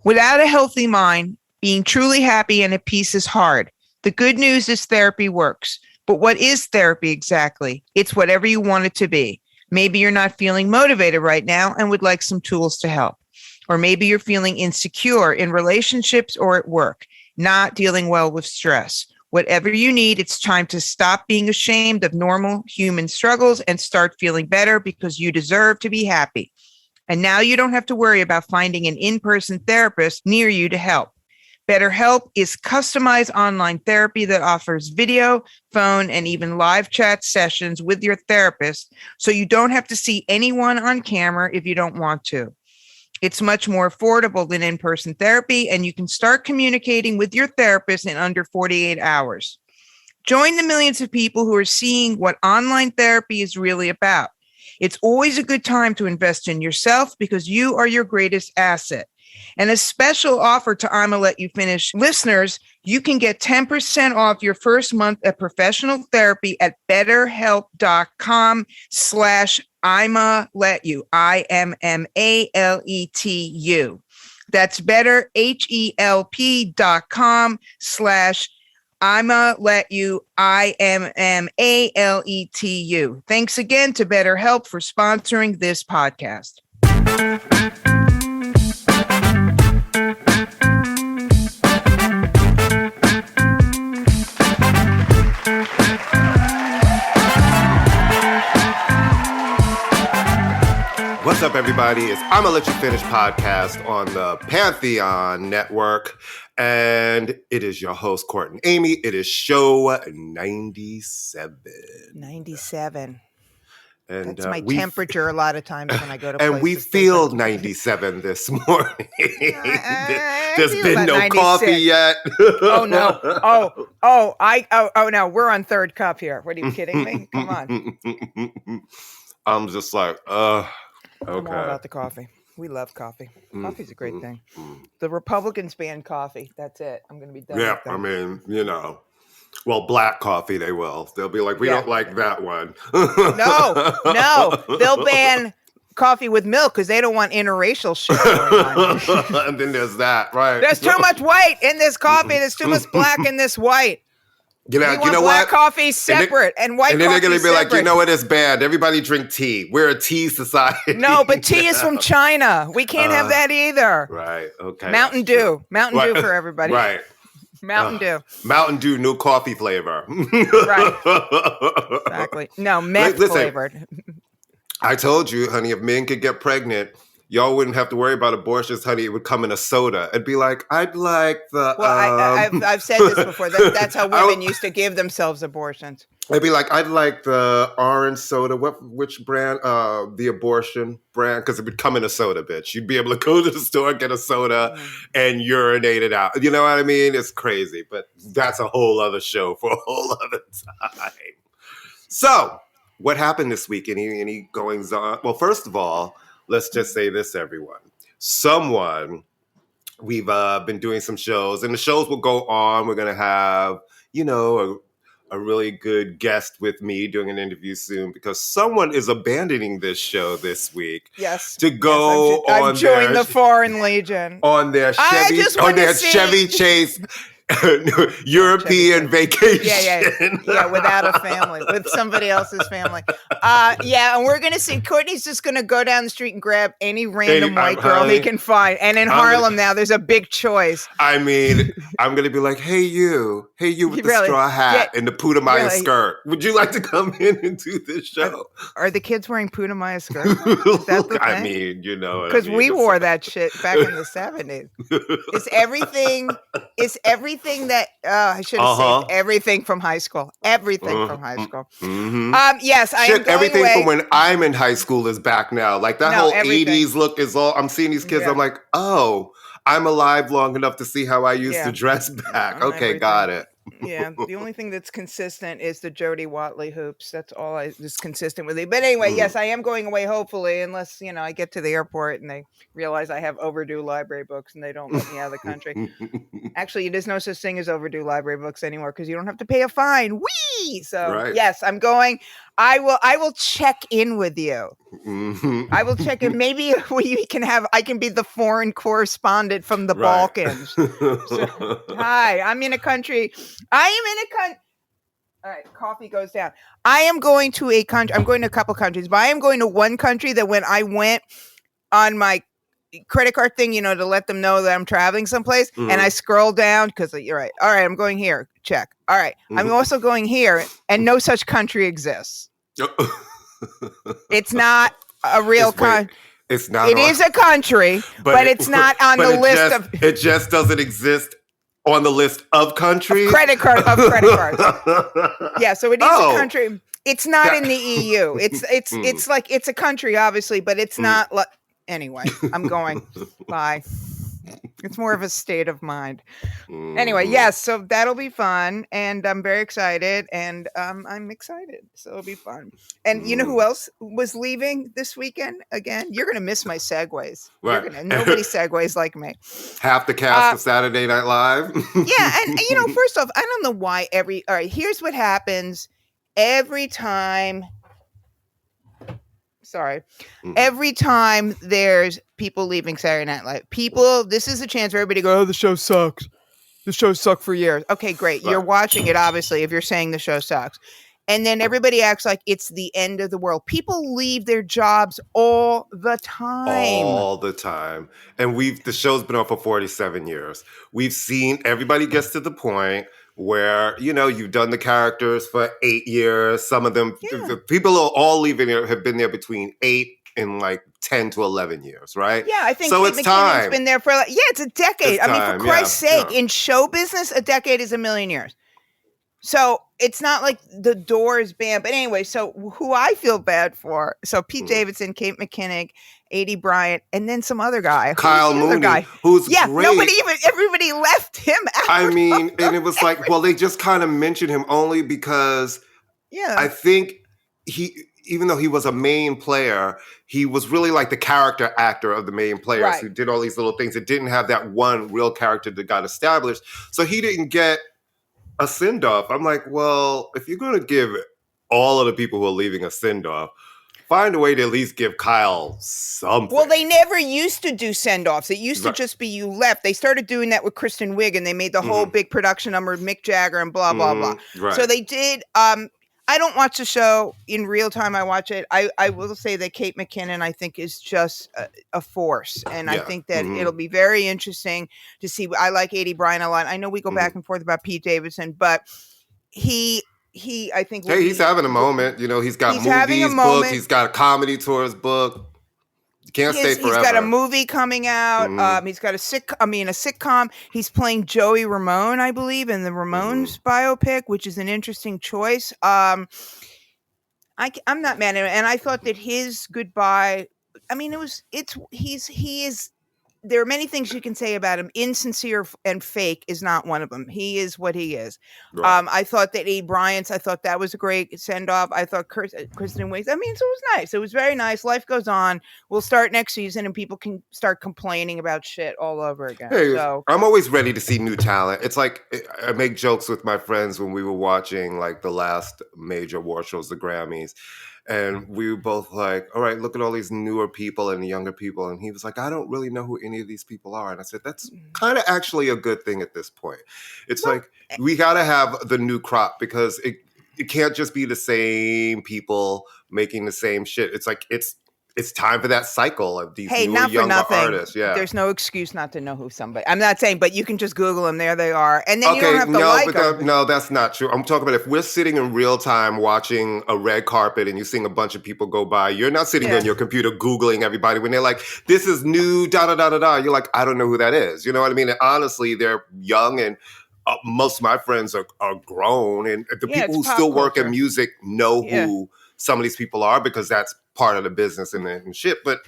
Without a healthy mind, being truly happy and at peace is hard. The good news is therapy works. But what is therapy exactly? It's whatever you want it to be. Maybe you're not feeling motivated right now and would like some tools to help. Or maybe you're feeling insecure in relationships or at work, not dealing well with stress. Whatever you need, it's time to stop being ashamed of normal human struggles and start feeling better because you deserve to be happy. And now you don't have to worry about finding an in-person therapist near you to help. BetterHelp is customized online therapy that offers video, phone, and even live chat sessions with your therapist, so you don't have to see anyone on camera if you don't want to. It's much more affordable than in-person therapy, and you can start communicating with your therapist in under 48 hours. Join the millions of people who are seeing what online therapy is really about. It's always a good time to invest in yourself because you are your greatest asset. And a special offer to ImmaLetYouFinish listeners, you can get 10% off your first month of professional therapy at betterhelp.com/ImmaLetYou, ImmaLetYou. That's better, HELP.com/ImmaLetYou, ImmaLetYou. Thanks again to BetterHelp for sponsoring this podcast. What's up, everybody? It's ImmaLetYouFinish podcast on the Pantheon Network. And it is your host, Court and Amy. It is show 97. 97. And that's my temperature a lot of times when I go to places. And we feel 97 this morning. There's been no 96. Coffee yet. Oh, no. Oh, no. We're on third cup here. What, are you kidding me? Come on. I'm just like, okay. I'm all about the coffee. We love coffee. Coffee's a great thing. The Republicans banned coffee. That's it. I'm going to be done with that. I mean, well, black coffee, they will. They'll be like, we don't like that one. No. They'll ban coffee with milk because they don't want interracial shit going on. And then there's that, right? There's too much white in this coffee. There's too much black in this white. You know black what? Coffee separate and white coffee separate. And then they're going to be like, you know what? It's bad. Everybody drink tea. We're a tea society. No, but tea is from China. We can't have that either. Right. Okay. Mountain Dew. Mountain Dew for everybody. Right. Mountain Dew. Mountain Dew, new coffee flavor. Right. Exactly. No, meth flavored. I told you, honey, if men could get pregnant, y'all wouldn't have to worry about abortions, honey. It would come in a soda. It'd be like, I'd like the... Well, I've said this before. That's how women used to give themselves abortions. It'd be like, I'd like the orange soda. Which brand? The abortion brand? Because it would come in a soda, bitch. You'd be able to go to the store, get a soda, and urinate it out. You know what I mean? It's crazy. But that's a whole other show for a whole other time. So, what happened this week? Any goings on? Well, first of all, let's just say this, everyone. We've been doing some shows, and the shows will go on. We're going to have, a really good guest with me doing an interview soon because someone is abandoning this show this week. Yes. To go on I've joined the Foreign Legion. On their Chevy Chase European vacation. Yeah, without a family, with somebody else's family. And we're going to see, Courtney's just going to go down the street and grab any random white girl he can find. And in Harlem now, there's a big choice. I mean, I'm going to be like, hey, you with the straw hat and the Putamaya skirt. Would you like to come in and do this show? Are the kids wearing Putamaya skirts? Is that the thing? I mean, you know what I mean. Because we wore that shit back in the 70s. It's everything that I should have said everything from high school. Everything from high school. Mm-hmm. Yes, I am going everything away. From when I'm in high school is back now. Like that whole everything. 80s look is all. I'm seeing these kids. I'm like, oh, I'm alive long enough to see how I used to dress back. Okay, got it. Yeah, the only thing that's consistent is the Jody Watley hoops. That's all is consistent with it. But anyway, yes, I am going away, hopefully, unless, I get to the airport and they realize I have overdue library books and they don't let me out of the country. Actually, there's no such thing as overdue library books anymore because you don't have to pay a fine. Whee! So Right. yes, I'm going. I will check in with you. I will check in. Maybe I can be the foreign correspondent from the Balkans. So, hi, I'm in a country. All right, coffee goes down. I am going to a country. I'm going to a couple countries, but I am going to one country that when I went on my credit card thing, to let them know that I'm traveling someplace, and I scroll down because you're right. All right, I'm going here. Check. All right, I'm also going here, and no such country exists. It's not a real country. It's not. It is a country, but it's not on the list of. It just doesn't exist on the list of countries. Of credit cards. Yeah, so it is a country. It's not in the EU. It's like it's a country, obviously, but it's not like. Anyway, I'm going. Bye. It's more of a state of mind. Anyway, yes, so that'll be fun, and I'm very excited, and I'm excited, so it'll be fun. And you know who else was leaving this weekend? Again, you're going to miss my segues. Right. Nobody segues like me. Half the cast of Saturday Night Live. Yeah, and first off, I don't know why all right, here's what happens every time. Sorry. Every time there's people leaving Saturday Night Live, this is a chance for everybody to go, oh, the show sucks. The show sucked for years. Okay, great. Right. You're watching it, obviously, if you're saying the show sucks. And then everybody acts like it's the end of the world. People leave their jobs all the time. All the time. And the show's been on for 47 years. We've seen everybody gets to the point where, you've done the characters for 8 years. Some of them, the people are all leaving there, have been there between 8 and like 10 to 11 years, right? Yeah, I think so. It's time. McKinnon's been there for, it's a decade. For Christ's sake, in show business, a decade is a million years. So it's not like the door is banned. But anyway, so who I feel bad for. So Pete Davidson, Kate McKinnon, A.D. Bryant, and then some other guy. Kyle Mooney, who's great. Everybody left him out. I mean, and it was like, well, they just kind of mentioned him only because I think even though he was a main player, he was really like the character actor of the main players who did all these little things that didn't have that one real character that got established. So he didn't get a send-off. I'm like, well, if you're going to give all of the people who are leaving a send-off, find a way to at least give Kyle something. Well, they never used to do send-offs. It used to just be you left. They started doing that with Kristen Wiig, and they made the whole big production number of Mick Jagger and blah, blah, blah. Right. So they did. I don't watch the show in real time. I watch it. I will say that Kate McKinnon, I think, is just a force. And I think that it'll be very interesting to see. I like A.D. Bryant a lot. I know we go back and forth about Pete Davidson, but I think he's having a moment. He's got movies booked. He's got a comedy tours booked. You can't stay forever. He's got a movie coming out. He's got a sitcom. He's playing Joey Ramone, I believe, in the Ramones biopic, which is an interesting choice. I'm not mad at him, and I thought that his goodbye. I mean, he is. There are many things you can say about him. Insincere and fake is not one of them. He is what he is. Right. I thought that A. Bryant's, I thought that was a great send-off. I thought Kristen Wiig, so it was nice. It was very nice. Life goes on. We'll start next season and people can start complaining about shit all over again. Hey, so I'm always ready to see new talent. It's like, I make jokes with my friends when we were watching like the last major award shows, the Grammys. And we were both like, all right, look at all these newer people and younger people. And he was like, I don't really know who any of these people are. And I said, that's kind of actually a good thing at this point. It's like, we got to have the new crop because it can't just be the same people making the same shit. It's like, it's time for that cycle of these newer, younger artists. Yeah. There's no excuse not to know who somebody. I'm not saying, but you can just Google them. There they are. And then you don't have to like them. No, that's not true. I'm talking about if we're sitting in real time watching a red carpet and you're seeing a bunch of people go by, you're not sitting on your computer Googling everybody when they're like, this is new, da-da-da-da-da. You're like, I don't know who that is. You know what I mean? And honestly, they're young and most of my friends are grown. And the people who still work in music know who some of these people are because that's part of the business and shit. But,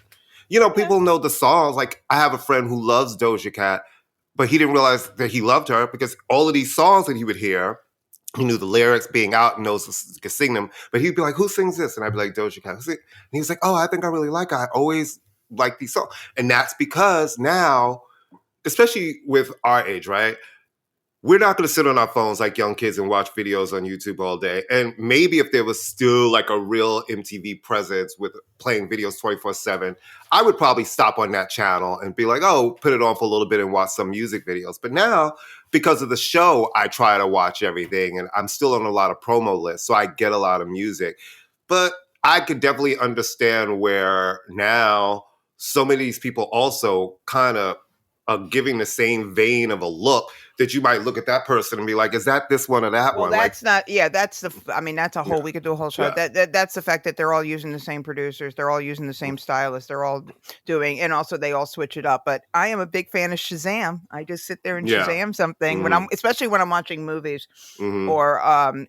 people know the songs. Like, I have a friend who loves Doja Cat, but he didn't realize that he loved her because all of these songs that he would hear, he knew the lyrics, being out and could sing them. But he'd be like, "Who sings this?" And I'd be like, "Doja Cat." And he was like, "Oh, I think I really like her. I always like these songs." And that's because now, especially with our age, right? We're not going to sit on our phones like young kids and watch videos on YouTube all day. And maybe if there was still like a real MTV presence with playing videos 24/7, I would probably stop on that channel and be like, oh, put it on for a little bit and watch some music videos. But now, because of the show, I try to watch everything, and I'm still on a lot of promo lists, so I get a lot of music. But I could definitely understand where now so many of these people also kind of are giving the same vein of a look that you might look at that person and be like, is that this one or that one? That's not, that's that's a whole, we could do a whole show. Yeah. That's the fact that they're all using the same producers. They're all using the same stylists. They're all doing, and also they all switch it up. But I am a big fan of Shazam. I just sit there and Shazam something especially when I'm watching movies or,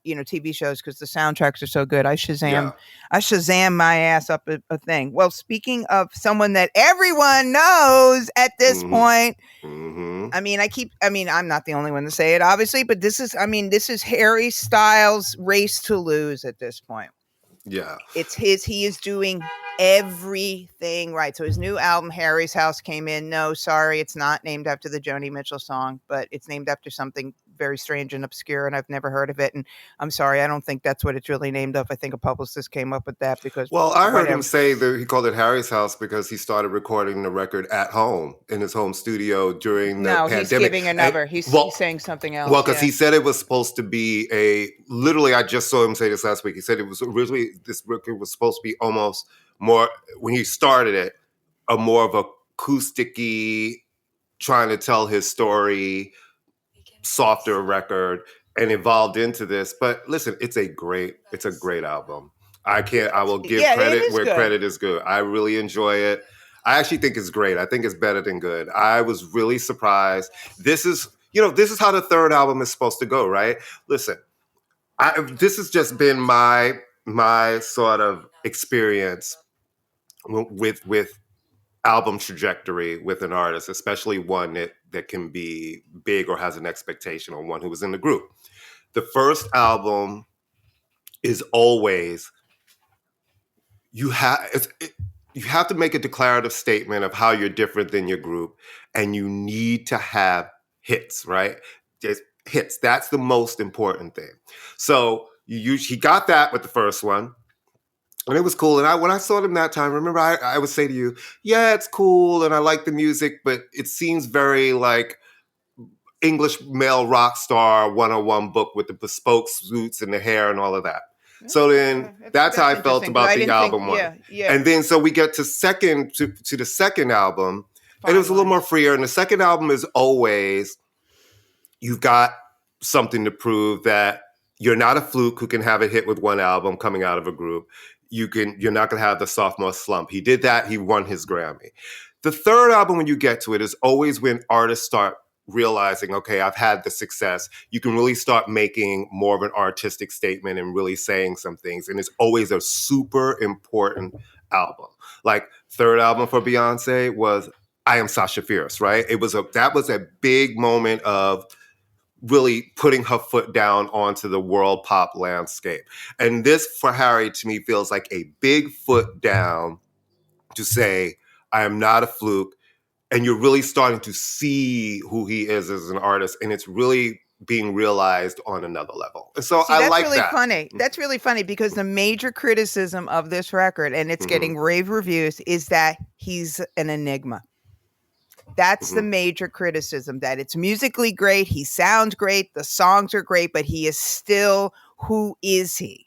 TV shows, because the soundtracks are so good. I Shazam my ass up a thing. Well, speaking of someone that everyone knows at this point, I'm not the only one to say it, obviously, but this is Harry Styles' Race to Lose at this point. Yeah. He is doing everything right. So his new album, Harry's House, came in. No, sorry, it's not named after the Joni Mitchell song, but it's named after something very strange and obscure, and I've never heard of it. And I'm sorry, I don't think that's what it's really named of. I think a publicist came up with that because... Well, I heard him say that he called it Harry's House because he started recording the record at home in his home studio during the pandemic. He's giving another. He's saying something else. Well, because he said it was supposed to be literally, I just saw him say this last week. He said it was originally, this record was supposed to be almost more, when he started it, a more of acoustic-y, trying to tell his story, softer record, and evolved into this. But listen, it's a great album. I will give credit where credit is good. I really enjoy it. I actually think it's great. I think it's better than good. I was really surprised. This is how the third album is supposed to go, right? Listen, this has just been my sort of experience with album trajectory with an artist, especially one that can be big or has an expectation on one who was in the group. The first album is always, you have to make a declarative statement of how you're different than your group, and you need to have hits, right? Just hits. That's the most important thing. So he got that with the first one. And it was cool. And when I saw them that time, remember, I would say to you, yeah, it's cool. And I like the music, but it seems very like English male rock star 101 book with the bespoke suits and the hair and all of that. So then that's how I felt about the album one. Yeah. And then so we get to the second album, and it was a little more freer. And the second album is always, you've got something to prove that you're not a fluke who can have a hit with one album coming out of a group. You're not going to have the sophomore slump. He did that. He won his Grammy. The third album, when you get to it, is always when artists start realizing, okay, I've had the success. You can really start making more of an artistic statement and really saying some things. And it's always a super important album. Like third album for Beyonce was I Am Sasha Fierce, right? That was a big moment of really putting her foot down onto the world pop landscape. And this, for Harry, to me, feels like a big foot down to say, I am not a fluke. And you're really starting to see who he is as an artist. And it's really being realized on another level. And so I like that. That's really funny. That's really funny because the major criticism of this record, and it's getting rave reviews, is that he's an enigma. That's the major criticism, that it's musically great. He sounds great. The songs are great, but he is still, who is he?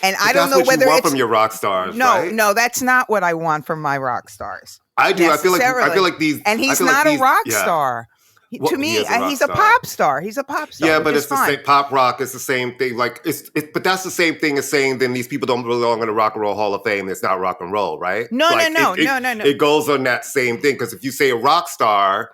And I don't know whether you want from your rock stars. No, that's not what I want from my rock stars. I do. I feel like these, and he's not a rock star. To me, he's a pop star. He's a pop star. Yeah, but it's the same. Pop rock is the same thing. Like but that's the same thing as saying then these people don't belong in the Rock and Roll Hall of Fame. It's not rock and roll, right? No. It goes on that same thing, because if you say a rock star,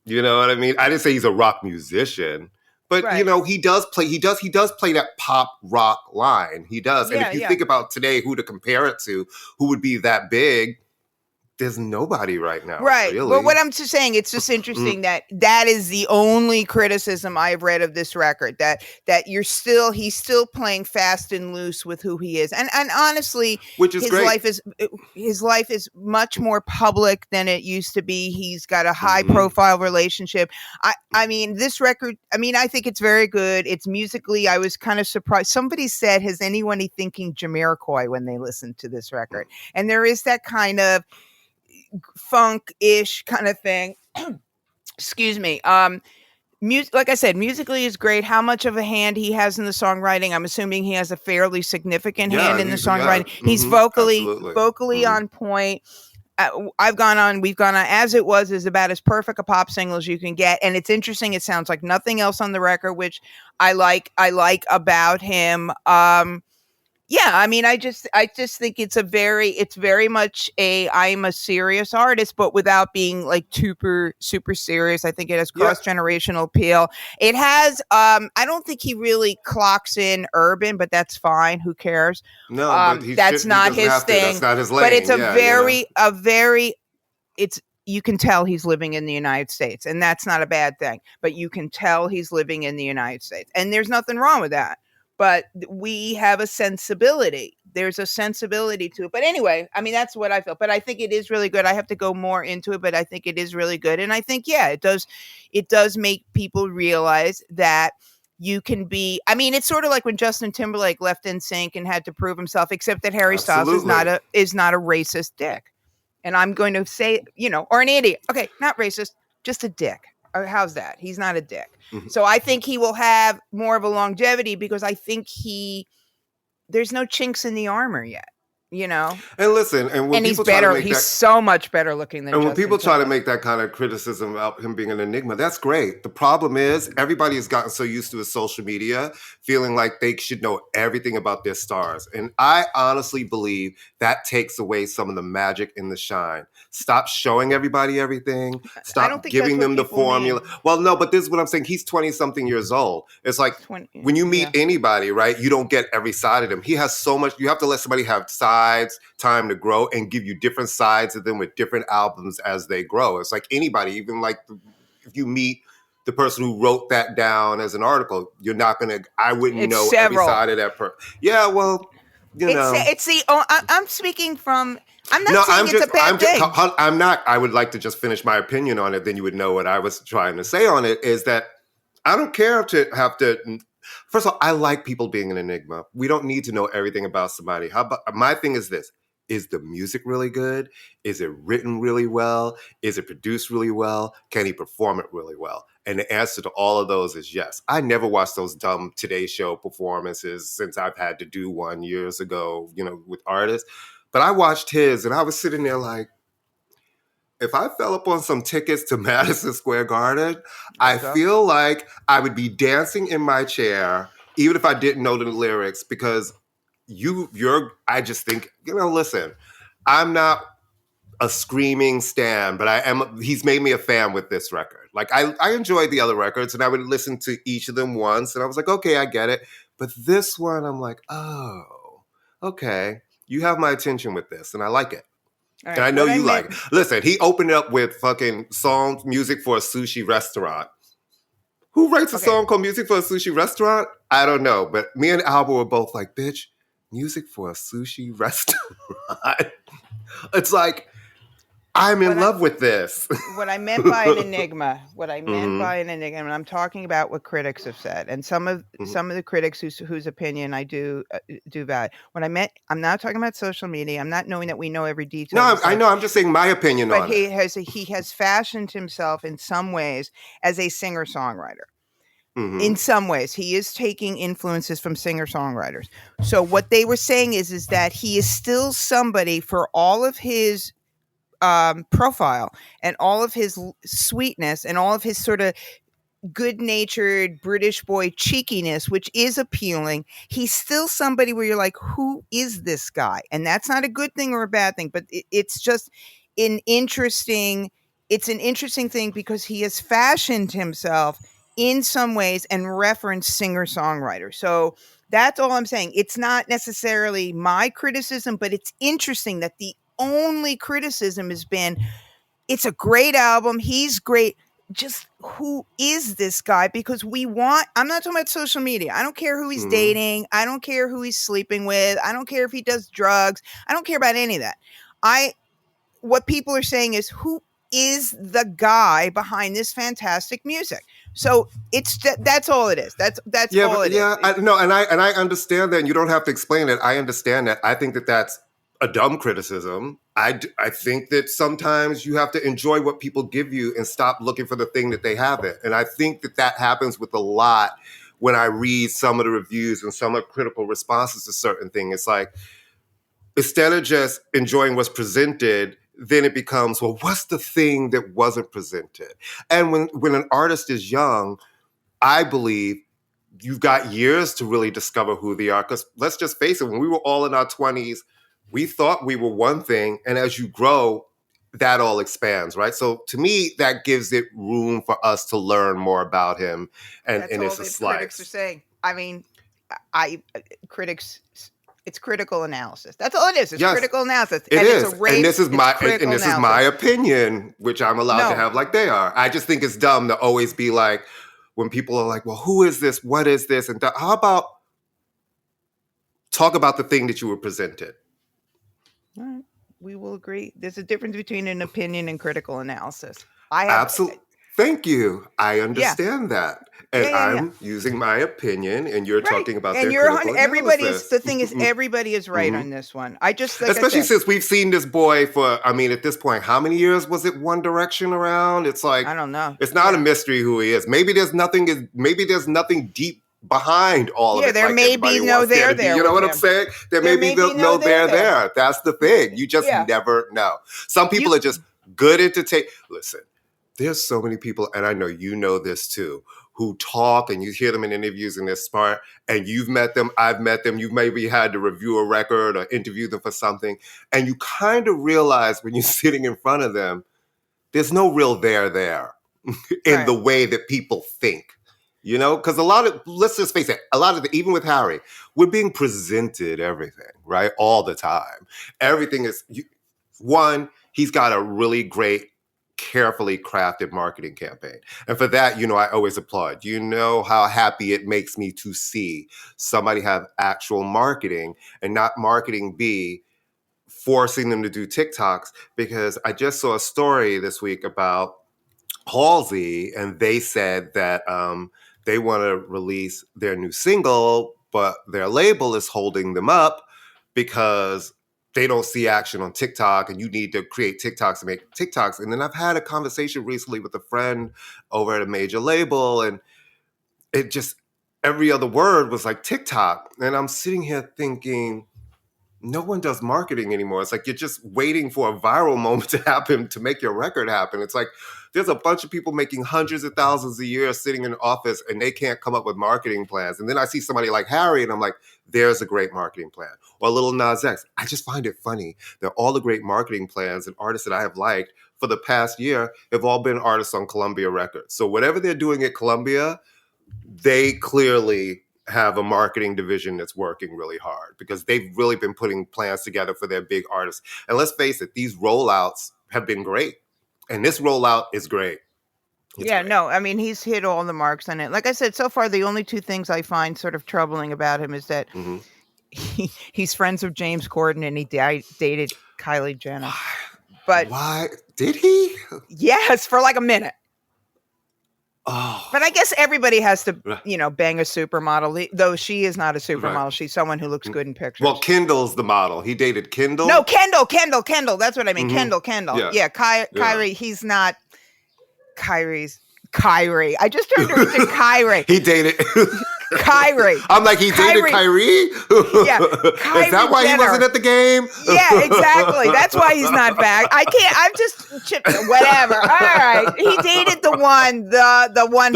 you know what I mean. I didn't say he's a rock musician, but he does play that pop rock line. He does, and if you think about today, who to compare it to, who would be that big. there's nobody right now, Right. really. But what I'm just saying, it's just interesting that that is the only criticism I've read of this record, that he's still playing fast and loose with who he is. And honestly, Which is great. his life is much more public than it used to be. He's got a high profile relationship. I mean, this record, I mean, I think it's very good. It's musically, I was kind of surprised. Somebody said, has anyone thinking Jamiroquai when they listened to this record? And there is that kind of funk-ish kind of thing. Excuse me. Like I said, musically is great. How much of a hand he has in the songwriting? I'm assuming he has a fairly significant hand in the songwriting. He's vocally on point. We've gone on. As It Was is about as perfect a pop single as you can get, and it's interesting. It sounds like nothing else on the record, which I like about him. Yeah, I mean, I just think it's very much I'm a serious artist, but without being like super serious. I think it has cross-generational appeal. It has, I don't think he really clocks in urban, but that's fine. Who cares? No, but that's not his thing. That's not his lane. But it's you can tell he's living in the United States, and that's not a bad thing. But you can tell he's living in the United States, and there's nothing wrong with that. But we have a sensibility. There's a sensibility to it. But anyway, I mean, that's what I felt. But I think it is really good. I have to go more into it, but I think it is really good. And I think, it does make people realize that you can be, I mean, it's sort of like when Justin Timberlake left NSYNC and had to prove himself, except that Harry Styles is not a racist dick. And I'm going to say, or an idiot. Okay, not racist, just a dick. How's that? He's not a dick. So I think he will have more of a longevity because I think there's no chinks in the armor yet, And listen, and he's better. He's so much better looking than. And when people try to make that kind of criticism about him being an enigma, that's great. The problem is everybody has gotten so used to his social media, feeling like they should know everything about their stars. And I honestly believe that takes away some of the magic and the shine. Stop showing everybody everything. Stop giving them the formula. Mean. Well, no, but this is what I'm saying. He's 20-something years old. It's like when you meet anybody, right, you don't get every side of him. He has so much. You have to let somebody have sides, time to grow, and give you different sides of them with different albums as they grow. It's like anybody, even like if you meet the person who wrote that down as an article, you're not going to, I wouldn't know every side of that person. Yeah, well, I'm speaking from... I'm not saying it's a bad thing. I'm not. I would like to just finish my opinion on it. Then you would know what I was trying to say on it. Is that I don't care to have to. First of all, I like people being an enigma. We don't need to know everything about somebody. My thing is this: is the music really good? Is it written really well? Is it produced really well? Can he perform it really well? And the answer to all of those is yes. I never watched those dumb Today Show performances since I've had to do one years ago, with artists. But I watched his, and I was sitting there like, if I fell upon some tickets to Madison Square Garden, I feel like I would be dancing in my chair, even if I didn't know the lyrics, because I just think, listen, I'm not a screaming stan, but he's made me a fan with this record. Like, I enjoyed the other records, and I would listen to each of them once, and I was like, okay, I get it. But this one, I'm like, oh, okay. You have my attention with this, and I like it. Right, and I know you like it. Listen, he opened up with fucking music for a sushi restaurant. Who writes a song called Music for a Sushi Restaurant? I don't know. But me and Alba were both like, bitch, music for a sushi restaurant? It's like, I'm in love with this. What I meant by an enigma, and I'm talking about what critics have said, and some of the critics whose opinion I do value. What I meant, I'm not talking about social media. I'm not knowing that we know every detail. No, I know. I'm just saying my opinion on it. But he has fashioned himself in some ways as a singer-songwriter. In some ways, he is taking influences from singer-songwriters. So what they were saying is that he is still somebody, for all of his profile and all of his sweetness and all of his sort of good-natured British boy cheekiness, which is appealing, he's still somebody where you're like, who is this guy? And that's not a good thing or a bad thing, but it's just an interesting thing because he has fashioned himself in some ways and referenced singer-songwriter. So that's all I'm saying. It's not necessarily my criticism, but it's interesting that the only criticism has been, it's a great album. He's great. Just who is this guy? Because I'm not talking about social media. I don't care who he's dating. I don't care who he's sleeping with. I don't care if he does drugs. I don't care about any of that. What people are saying is, who is the guy behind this fantastic music? So that's all it is. That's all it is. Yeah, and I understand that. And you don't have to explain it. I understand that. I think that that's a dumb criticism. I think that sometimes you have to enjoy what people give you and stop looking for the thing that they haven't. And I think that happens with a lot when I read some of the reviews and some of the critical responses to certain things. It's like, instead of just enjoying what's presented, then it becomes, well, what's the thing that wasn't presented? And when an artist is young, I believe you've got years to really discover who they are. Because let's just face it, when we were all in our 20s, we thought we were one thing. And as you grow, that all expands, right? So to me, that gives it room for us to learn more about him. And it's a slice. Critics are saying. I mean, critics... It's critical analysis. That's all it is. It's critical analysis. It is. And this is my opinion, which I'm allowed to have like they are. I just think it's dumb to always be like, when people are like, well, who is this? What is this? And how about talk about the thing that you were presented? All right. We will agree. There's a difference between an opinion and critical analysis. Absolutely. Thank you. I understand that. And I'm using my opinion, and you're talking about their critical analysis. The thing is, everybody is right on this one. Especially since we've seen this boy for, I mean, at this point, how many years was it One Direction around? It's like, I don't know. It's not a mystery who he is. Maybe there's nothing deep behind all of it. There may be no there there. You know what I'm saying? There may be no there. That's the thing. You just never know. Some people are just good entertainment. Listen. There's so many people, and I know you know this too, who talk and you hear them in interviews and they're smart, and you've met them, I've met them, you've maybe had to review a record or interview them for something, and you kind of realize when you're sitting in front of them, there's no real there in the way that people think. You know, because let's just face it, even with Harry, we're being presented everything, right? All the time. Everything is, he's got a really great, carefully crafted marketing campaign. And for that, I always applaud. You know how happy it makes me to see somebody have actual marketing and not marketing be forcing them to do TikToks, because I just saw a story this week about Halsey, and they said that they want to release their new single, but their label is holding them up because they don't see action on TikTok, and you need to create TikToks and make TikToks. And then I've had a conversation recently with a friend over at a major label, and it just, every other word was like TikTok. And I'm sitting here thinking, no one does marketing anymore. It's like you're just waiting for a viral moment to happen to make your record happen. It's like there's a bunch of people making hundreds of thousands a year sitting in an office, and they can't come up with marketing plans. And then I see somebody like Harry, and I'm like, there's a great marketing plan. Or Lil Nas X. I just find it funny that all the great marketing plans and artists that I have liked for the past year have all been artists on Columbia Records. So whatever they're doing at Columbia, they clearly have a marketing division that's working really hard, because they've really been putting plans together for their big artists. And let's face it, these rollouts have been great. And this rollout is great. It's great. No, I mean, he's hit all the marks on it. Like I said, so far, the only two things I find sort of troubling about him is that he's friends with James Corden, and he dated Kylie Jenner. But why? Did he? Yes, for like a minute. Oh. But I guess everybody has to, bang a supermodel, though she is not a supermodel. Right. She's someone who looks good in pictures. Well, Kendall's the model. He dated Kendall? No, Kendall. That's what I mean. Kendall. Yeah, Kyrie, he's not Kyrie. I just turned her into Kyrie. He dated Kyrie. I'm like, he dated Kyrie? Yeah. Is that why Jenner. He wasn't at the game? Yeah, exactly. That's why he's not back. I can't. I'm just whatever. All right. He dated the one. That one.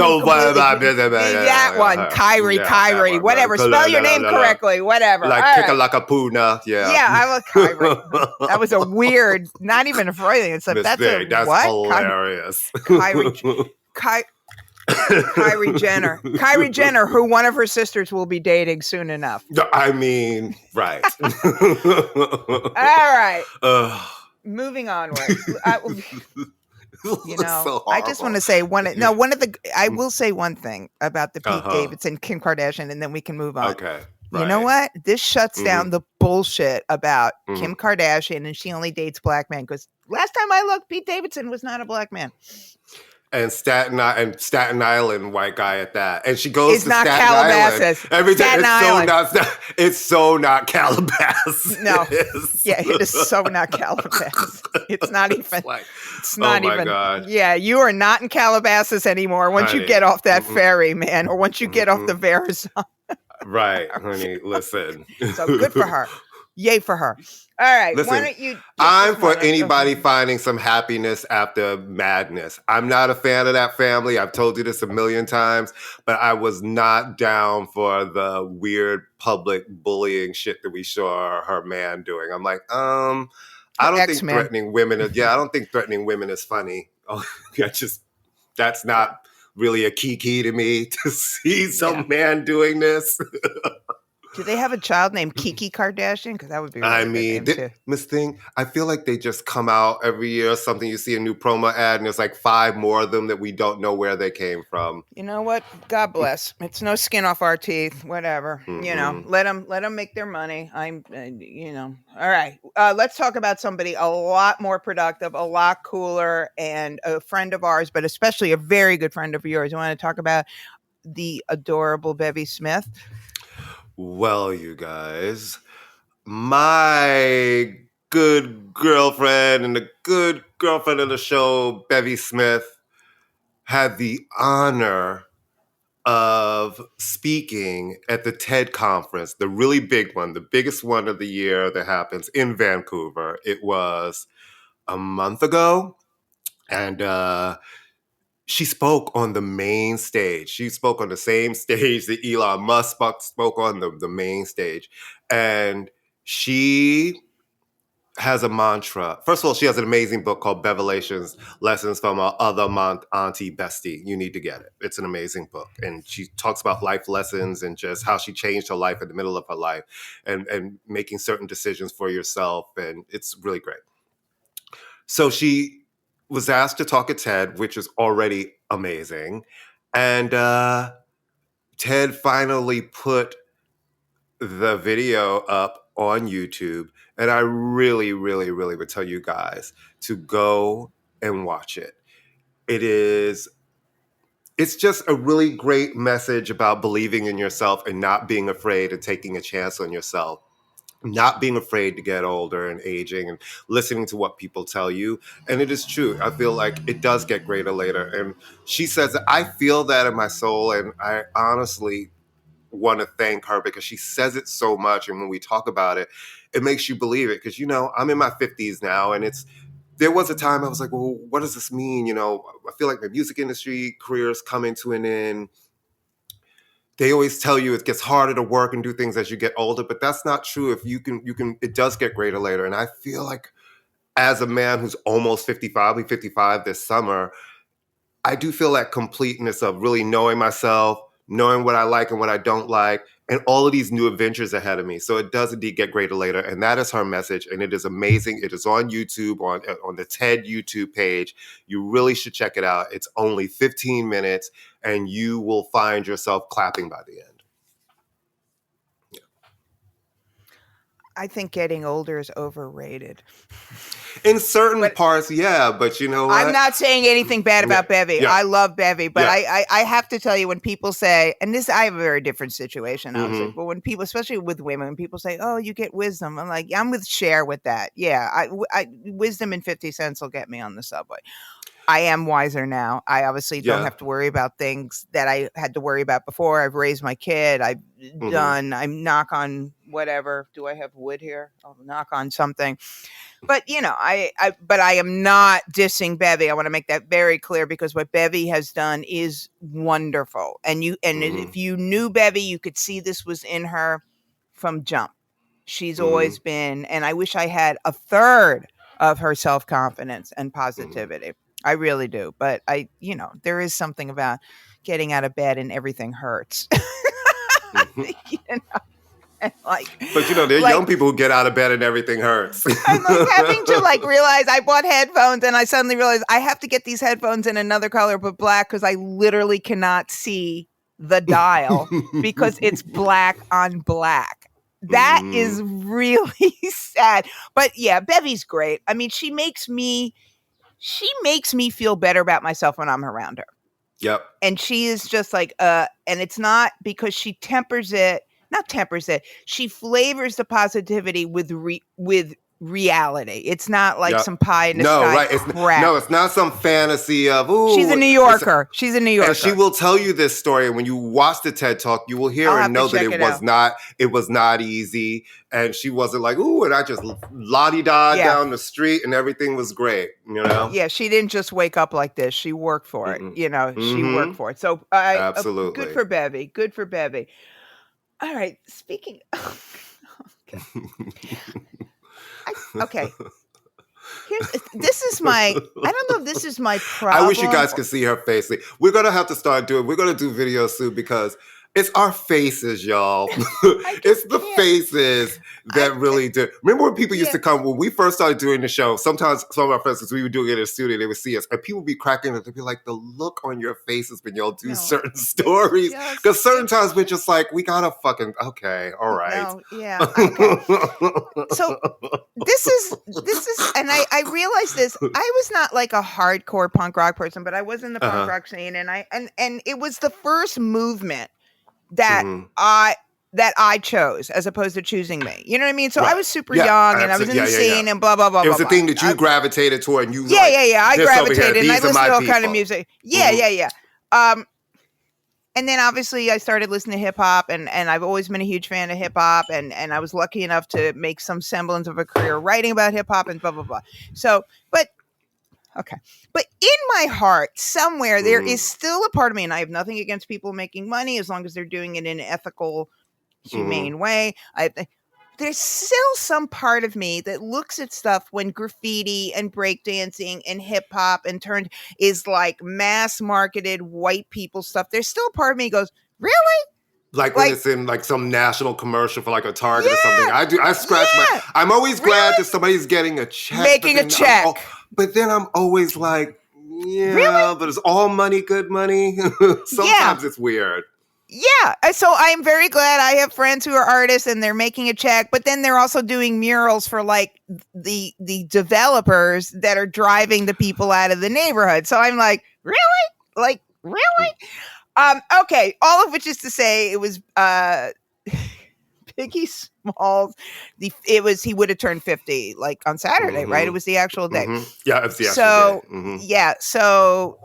Kyrie. Whatever. Spell your name correctly. Whatever. Like Kikalakapuna. Yeah. Yeah, I was Kyrie. That was a weird. Not even a Freudian. It's like that's what? Hilarious. Kyrie. Kylie Jenner, who one of her sisters will be dating soon enough. I mean, right. All right. Moving onward. So I just want to say I will say one thing about the Pete Davidson, Kim Kardashian, and then we can move on. Okay. Right. You know what? This shuts down the bullshit about Kim Kardashian and she only dates black men. Because last time I looked, Pete Davidson was not a black man. And Staten Island white guy at that. And she goes it's to not Staten Calabasas. Island every time. It's it's so not Calabasas. No. It is so not Calabasas. It's not even. It's not even. God. Yeah, you are not in Calabasas anymore once you get off that ferry, man, or once you get off the Verizon. Right, honey. Listen. So good for her. Yay for her. All right. Listen, why don't you? I'm for anybody finding some happiness after madness. I'm not a fan of that family. I've told you this a million times, but I was not down for the weird public bullying shit that we saw her man doing. I'm like, I don't think threatening women. I don't think threatening women is funny. That's not really a key to me to see some man doing this. Do they have a child named Kiki Kardashian? Because that would be really Miss Thing, I feel like they just come out every year or something. You see a new promo ad and there's like 5 more of them that we don't know where they came from. You know what? God bless. It's no skin off our teeth. Whatever. Let them make their money. All right. Let's talk about somebody a lot more productive, a lot cooler, and a friend of ours, but especially a very good friend of yours. You want to talk about the adorable Bevy Smith? Well, you guys, my good girlfriend and the good girlfriend of the show, Bevy Smith, had the honor of speaking at the TED conference, the really big one, the biggest one of the year that happens in Vancouver. It was a month ago, and she spoke on the main stage. She spoke on the same stage that Elon Musk spoke on, the main stage. And she has a mantra. First of all, she has an amazing book called Bevelations, Lessons from Our Other Auntie Bestie. You need to get it. It's an amazing book. And she talks about life lessons and just how she changed her life in the middle of her life and making certain decisions for yourself. And it's really great. So she was asked to talk at TED, which is already amazing. And TED finally put the video up on YouTube. And I really, really, really would tell you guys to go and watch it. It's just a really great message about believing in yourself and not being afraid of taking a chance on yourself. Not being afraid to get older and aging and listening to what people tell you. And it is true. I feel like it does get greater later. And she says that I feel that in my soul. And I honestly want to thank her because she says it so much. And when we talk about it, it makes you believe it. Because, I'm in my 50s now. And there was a time I was like, well, what does this mean? I feel like the music industry career is coming to an end. They always tell you it gets harder to work and do things as you get older, but that's not true. If you can, it does get greater later. And I feel like as a man who's almost 55, I'll be 55 this summer, I do feel that completeness of really knowing myself, knowing what I like and what I don't like, and all of these new adventures ahead of me. So it does indeed get greater later. And that is her message. And it is amazing. It is on YouTube, on the TED YouTube page. You really should check it out. It's only 15 minutes and you will find yourself clapping by the end. I think getting older is overrated. In certain parts, yeah, but you know what? I'm not saying anything bad about Bevy. Yeah. I love Bevy, but I have to tell you, when people say, and I have a very different situation, obviously, but when people, especially with women, when people say, oh, you get wisdom, I'm like, I'm with Cher with that. Yeah, wisdom and 50 cents will get me on the subway. I am wiser now. I obviously don't have to worry about things that I had to worry about before. I've raised my kid. I've done, I'm knock on whatever. Do I have wood here? I'll knock on something. But, I am not dissing Bevy. I want to make that very clear because what Bevy has done is wonderful. And if you knew Bevy, you could see this was in her from jump. She's always been, and I wish I had a third of her self-confidence and positivity. I really do. But there is something about getting out of bed and everything hurts. you know, and But there are young people who get out of bed and everything hurts. I'm having to realize I bought headphones and I suddenly realized I have to get these headphones in another color but black because I literally cannot see the dial because it's black on black. That is really sad. But yeah, Bevy's great. I mean, she makes me feel better about myself when I'm around her. Yep. And she is just and it's not because she she flavors the positivity with reality. It's not like some pie in the sky crap. It's not some fantasy of, she's a New Yorker. She's a New Yorker. And she will tell you this story. And when you watch the TED Talk, you will hear and know that it was not easy. And she wasn't and I just la-di-da down the street and everything was great, Yeah, she didn't just wake up like this. She worked for it, she worked for it. So absolutely. Good for Bevy. All right, speaking okay. This is my, I don't know if this is my problem. I wish you guys could see her face. We're going to have to we're going to do videos soon because it's our faces, y'all. It's the faces that really do. Remember when people used to come, when we first started doing the show, sometimes some of our friends, as we would do it in the studio, they would see us and people would be cracking up. They'd be like, the look on your faces when y'all do certain stories. Because certain times we're just we got to fucking, okay, all right. No, yeah. Okay. So this is, and I realized this, I was not a hardcore punk rock person, but I was in the punk rock scene and and it was the first movement that I chose as opposed to choosing me. You know what I mean? So I was super young and I was in the scene and blah, blah, blah. It was the thing that you gravitated toward and you I gravitated and I listened to all kind of music. Yeah. And then obviously I started listening to hip hop and I've always been a huge fan of hip hop and I was lucky enough to make some semblance of a career writing about hip hop and blah, blah, blah. So, okay. But in my heart, somewhere, there is still a part of me, and I have nothing against people making money as long as they're doing it in an ethical, humane way. There's still some part of me that looks at stuff when graffiti and breakdancing and hip hop is mass marketed white people stuff. There's still a part of me that goes, really? When it's in some national commercial for a Target or something. I scratch my. I'm always glad that somebody's getting a check. Making a check. But then I'm always really? But is all money good money? Sometimes it's weird. Yeah. So I'm very glad I have friends who are artists and they're making a check, but then they're also doing murals for the developers that are driving the people out of the neighborhood. So I'm really? Really? Okay. All of which is to say it was Biggie Smalls. He would have turned 50 on Saturday, right? It was the actual day. Yeah, it's the actual day. Yeah. So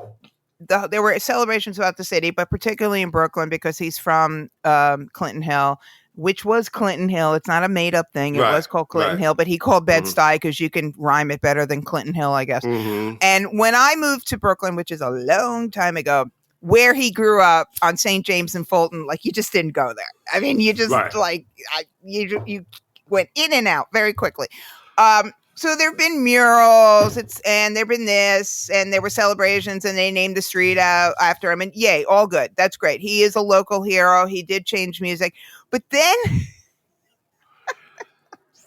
there were celebrations throughout the city, but particularly in Brooklyn because he's from Clinton Hill, which was Clinton Hill. It's not a made up thing. It was called Clinton Hill, but he called Bed-Stuy because you can rhyme it better than Clinton Hill, I guess. And when I moved to Brooklyn, which is a long time ago, where he grew up on St. James and Fulton, you just didn't go there. I mean, you just you went in and out very quickly. So there've been murals, and there've been this, and there were celebrations, and they named the street out after him. And yay, all good. That's great. He is a local hero. He did change music, but then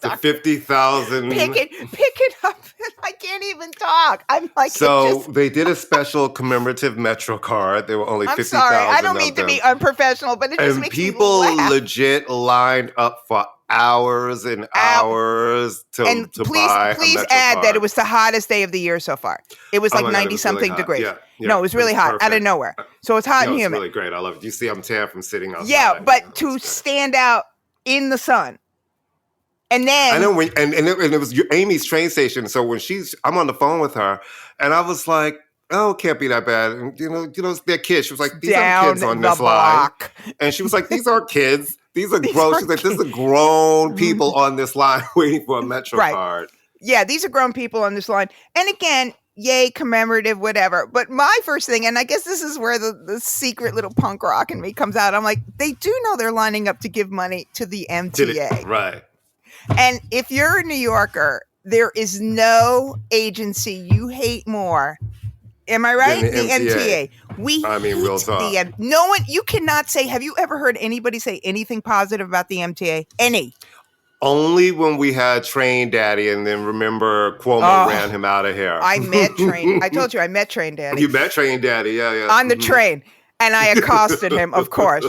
the 50,000. Pick it up. I can't even talk. I'm So they did a special commemorative Metro card. There were only 50,000. I'm sorry. I don't mean to be unprofessional, but it just makes me laugh. People legit lined up for hours and hours to buy. Please add that it was the hottest day of the year so far. It was 90 something degrees. Yeah, no, it was really hot out of nowhere. So it's hot and humid. It's really great. I love it. You see, I'm tan from sitting outside. Yeah, but to stand out in the sun. And then I know and it was Amy's train station. So when I'm on the phone with her, and I was like, "Oh, it can't be that bad." And, they're kids. She was like, "These aren't kids on this line." And she was like, "These aren't kids. These are grown." She's like, "This is grown people on this line waiting for a Metro card." Yeah, these are grown people on this line. And again, yay, commemorative, whatever. But my first thing, and I guess this is where the secret little punk rock in me comes out. I'm like, they do know they're lining up to give money to the MTA, right? And if you're a New Yorker, there is no agency you hate more Am I right? Than The MTA. We I mean, hate real talk. no one. You cannot say. Have you ever heard anybody say anything positive about the MTA? Any? Only when we had Train Daddy, and then remember Cuomo ran him out of here. I told you I met Train Daddy. You met Train Daddy, yeah. On the train. And I accosted him, of course,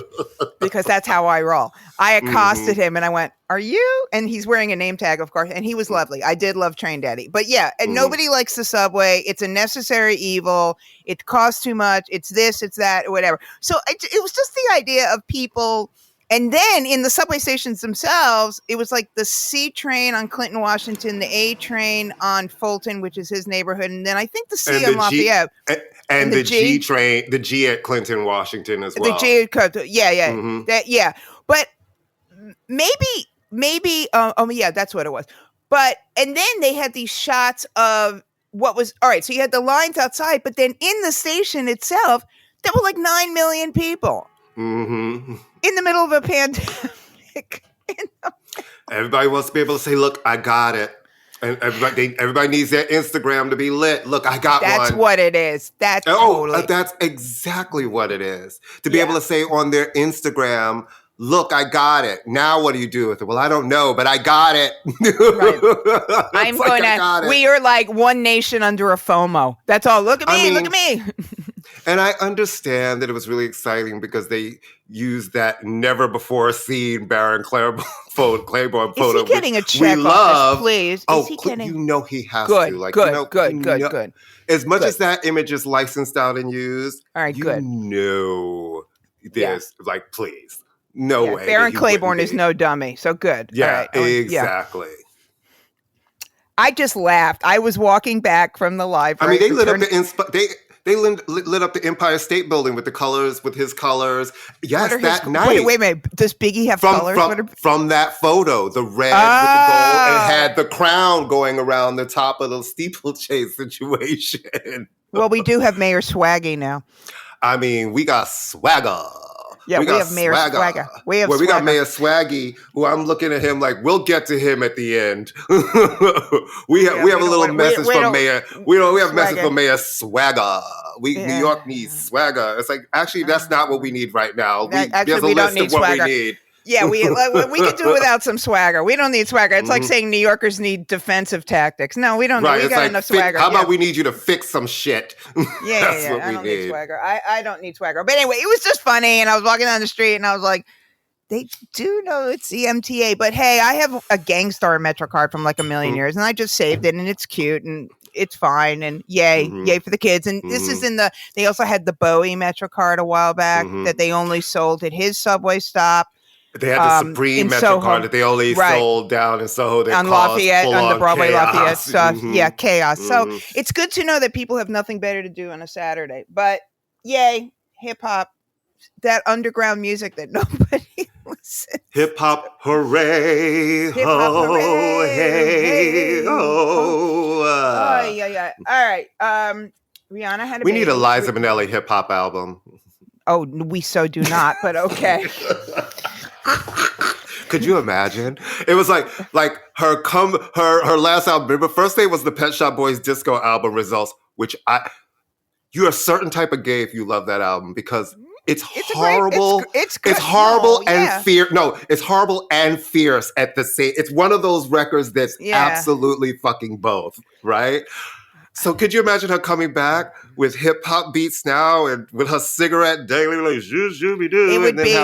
because that's how I roll. I accosted him and I went, "Are you?" And he's wearing a name tag, of course. And he was lovely. I did love Train Daddy. But yeah, and nobody likes the subway. It's a necessary evil. It costs too much. It's this, it's that, or whatever. So it was just the idea of people. And then in the subway stations themselves, it was like the C train on Clinton, Washington, the A train on Fulton, which is his neighborhood. And then I think the C on Lafayette. And the G train, the G at Clinton, Washington as well. The G at Clinton, yeah. But maybe, that's what it was. But, and then they had these shots of what was, all right, so you had the lines outside, but then in the station itself, there were like 9 million people. Mm-hmm. In the middle of a pandemic. Everybody wants to be able to say, look, I got it. And everybody needs their Instagram to be lit. Look, I got one. That's what it is. That's exactly what it is. To be able to say on their Instagram, look, I got it. Now what do you do with it? Well, I don't know, but I got it. Right. We are like one nation under a FOMO. That's all. Look at me. Look at me. And I understand that it was really exciting because they used that never before seen Baron Claiborne photo. Is he getting a check off this, please? Is he getting... You know he has to. Like, good. As much as that image is licensed out and used, all right, you know there's like, please. No way. Baron Claiborne is no dummy. So good. Yeah, right. Exactly. I just laughed. I was walking back from the library. I mean, they lit up the Empire State Building with the colors, with his colors. Yes, that night. Wait a minute. Does Biggie have colors? From that photo, the red with the gold, it had the crown going around the top of the steeplechase situation. Well, we do have Mayor Swaggy now. I mean, we got swagger. Yeah, we have Mayor Swagger. We got Mayor Swaggy, who I'm looking at him like, we'll get to him at the end. we have a little message from Mayor. We have a message from Mayor Swagger. New York needs swagger. It's like, actually, that's not what we need right now. There's a list of what we need. Yeah, we could do without some swagger. We don't need swagger. It's like saying New Yorkers need defensive tactics. No, we don't. We got enough swagger. How about we need you to fix some shit? Yeah. I don't need swagger. I don't need swagger. But anyway, it was just funny. And I was walking down the street and I was like, they do know it's the MTA. But hey, I have a Gangstar Metro card from like a million years and I just saved it and it's cute and it's fine. And yay for the kids. And this is they also had the Bowie Metro card a while back that they only sold at his subway stop. They had the Supreme Metro card that they only sold down in Soho. On Lafayette, on the Broadway chaos. Lafayette stuff. Yeah, chaos. So it's good to know that people have nothing better to do on a Saturday. But yay, hip hop, that underground music that nobody listens. Hip hop, hooray! Hip hop, hooray! Hey, oh, yeah. All right. Rihanna had a We need a Liza Minnelli hip hop album. Oh, we so do not, but okay. Could you imagine? It was like her last album. Remember, first day was the Pet Shop Boys disco album Results, which you're a certain type of gay if you love that album because it's horrible. It's horrible and fierce. No, it's horrible and fierce at the same. It's one of those records that's absolutely fucking both, right? So could you imagine her coming back with hip hop beats now and with her cigarette daily like it would be.